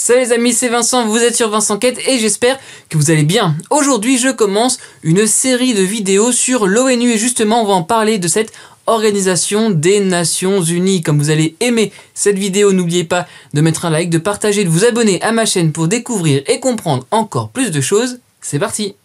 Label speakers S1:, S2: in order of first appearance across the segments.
S1: Salut les amis, c'est Vincent, vous êtes sur Vincent Quête et j'espère que vous allez bien. Aujourd'hui, je commence une série de vidéos sur l'ONU et justement, on va en parler de cette Organisation des Nations Unies. Comme vous allez aimer cette vidéo, n'oubliez pas de mettre un like, de partager, de vous abonner à ma chaîne pour découvrir et comprendre encore plus de choses. C'est parti!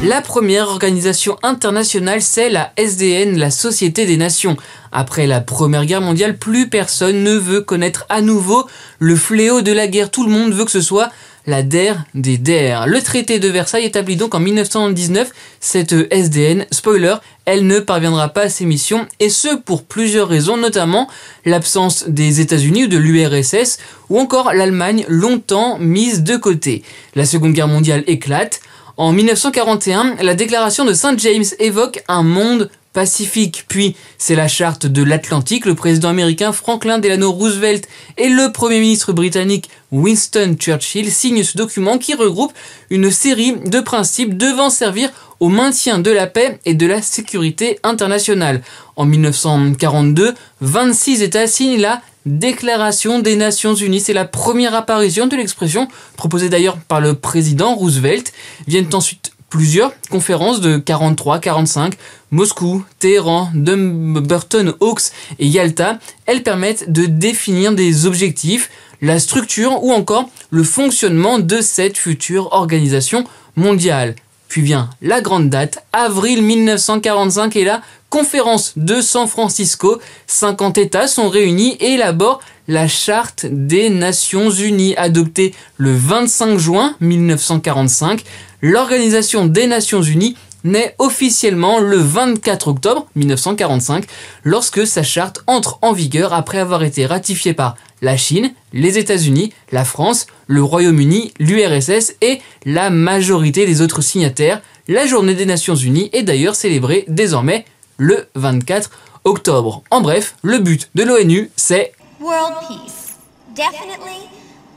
S1: La première organisation internationale, c'est la SDN, la Société des Nations. Après la Première Guerre mondiale, plus personne ne veut connaître à nouveau le fléau de la guerre. Tout le monde veut que ce soit la DER des DER. Le traité de Versailles établit donc en 1919 cette SDN. Spoiler, elle ne parviendra pas à ses missions, et ce pour plusieurs raisons, notamment l'absence des États-Unis ou de l'URSS, ou encore l'Allemagne longtemps mise de côté. La Seconde Guerre mondiale éclate. En 1941, la déclaration de Saint James évoque un monde pacifique. Puis, c'est la charte de l'Atlantique. Le président américain Franklin Delano Roosevelt et le premier ministre britannique Winston Churchill signent ce document qui regroupe une série de principes devant servir au maintien de la paix et de la sécurité internationale. En 1942, 26 États signent la Déclaration des Nations Unies. C'est la première apparition de l'expression, proposée d'ailleurs par le président Roosevelt. Viennent ensuite plusieurs conférences de 43, 45, Moscou, Téhéran, Dumbarton Oaks et Yalta. Elles permettent de définir des objectifs, la structure ou encore le fonctionnement de cette future organisation mondiale. Puis vient la grande date, avril 1945, et la conférence de San Francisco. 50 États sont réunis et élaborent la Charte des Nations Unies, adoptée le 25 juin 1945. L'Organisation des Nations Unies naît officiellement le 24 octobre 1945, lorsque sa charte entre en vigueur après avoir été ratifiée par la Chine, les États-Unis, la France, le Royaume-Uni, l'URSS et la majorité des autres signataires. La Journée des Nations Unies est d'ailleurs célébrée désormais le 24 octobre. En bref, le but de l'ONU, c'est
S2: World peace. Definitely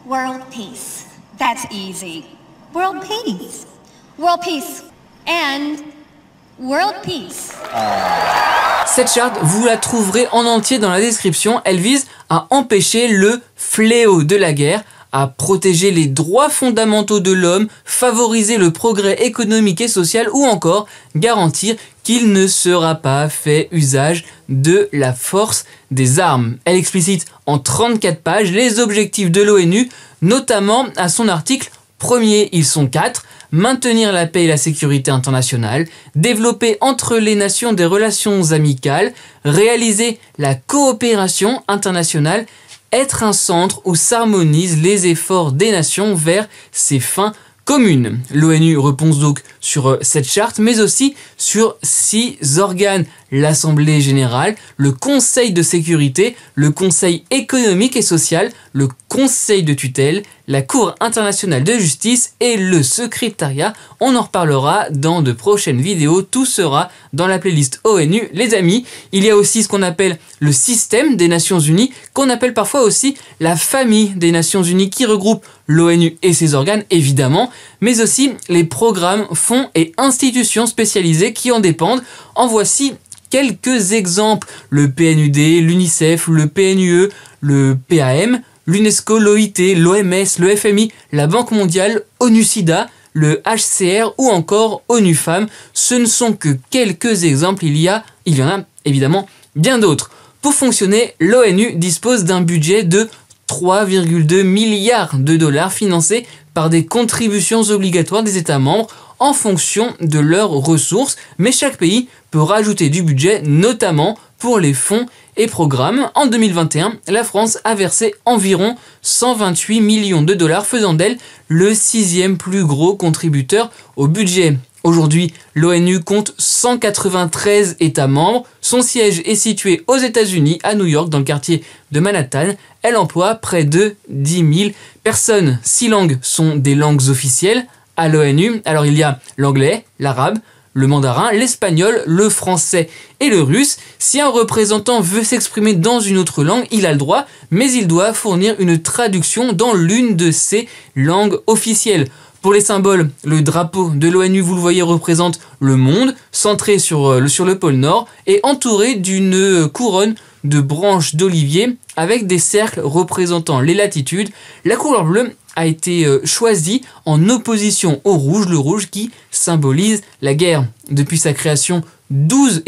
S2: world peace. That's easy. World peace. World peace. And world peace.
S1: Cette charte, vous la trouverez en entier dans la description. Elle vise à empêcher le fléau de la guerre, à protéger les droits fondamentaux de l'homme, favoriser le progrès économique et social ou encore garantir qu'il ne sera pas fait usage de la force des armes. Elle explicite en 34 pages les objectifs de l'ONU, notamment à son article 1er, ils sont 4. Maintenir la paix et la sécurité internationale, développer entre les nations des relations amicales, réaliser la coopération internationale, être un centre où s'harmonisent les efforts des nations vers ces fins communes. L'ONU repose donc sur cette charte, mais aussi sur 6 organes: l'Assemblée générale, le Conseil de sécurité, le Conseil économique et social, le Conseil de tutelle, la Cour internationale de justice et le secrétariat. On en reparlera dans de prochaines vidéos, tout sera dans la playlist ONU les amis. Il y a aussi ce qu'on appelle le système des Nations Unies, qu'on appelle parfois aussi la famille des Nations Unies, qui regroupe l'ONU et ses organes évidemment, mais aussi les programmes, fonds et institutions spécialisées qui en dépendent. En voici quelques exemples: le PNUD, l'UNICEF, le PNUE, le PAM, l'UNESCO, l'OIT, l'OMS, le FMI, la Banque mondiale, ONU-SIDA, le HCR ou encore ONU Femmes. Ce ne sont que quelques exemples, il y en a évidemment bien d'autres. Pour fonctionner, l'ONU dispose d'un budget de 3,2 milliards de dollars financés par des contributions obligatoires des États membres en fonction de leurs ressources, mais chaque pays peut rajouter du budget, notamment pour les fonds et programmes. En 2021, la France a versé environ 128 millions de dollars, faisant d'elle le 6e plus gros contributeur au budget. Aujourd'hui, l'ONU compte 193 États membres. Son siège est situé aux États-Unis, à New York, dans le quartier de Manhattan. Elle emploie près de 10 000 personnes. 6 langues sont des langues officielles à l'ONU. Alors il y a l'anglais, l'arabe, le mandarin, l'espagnol, le français et le russe. Si un représentant veut s'exprimer dans une autre langue, il a le droit, mais il doit fournir une traduction dans l'une de ces langues officielles. Pour les symboles, le drapeau de l'ONU, vous le voyez, représente le monde, centré sur le pôle Nord et entouré d'une couronne de branches d'olivier avec des cercles représentant les latitudes. La couleur bleue a été choisie en opposition au rouge, le rouge qui symbolise la guerre. Depuis sa création, 12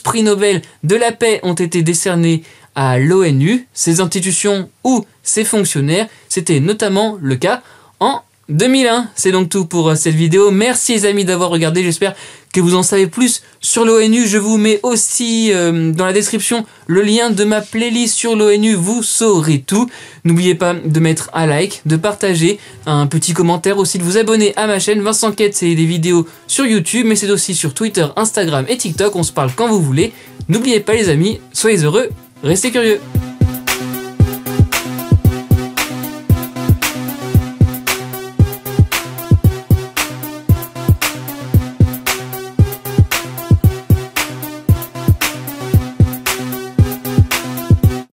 S1: prix Nobel de la paix ont été décernés à l'ONU, ses institutions ou ses fonctionnaires. C'était notamment le cas en 2001. C'est donc tout pour cette vidéo. Merci les amis d'avoir regardé. J'espère que vous en savez plus sur l'ONU. Je vous mets aussi dans la description le lien de ma playlist sur l'ONU. Vous saurez tout. N'oubliez pas de mettre un like, de partager, un petit commentaire aussi, de vous abonner à ma chaîne. Vincent Quête, c'est des vidéos sur YouTube, mais c'est aussi sur Twitter, Instagram et TikTok. On se parle quand vous voulez. N'oubliez pas les amis, soyez heureux, restez curieux.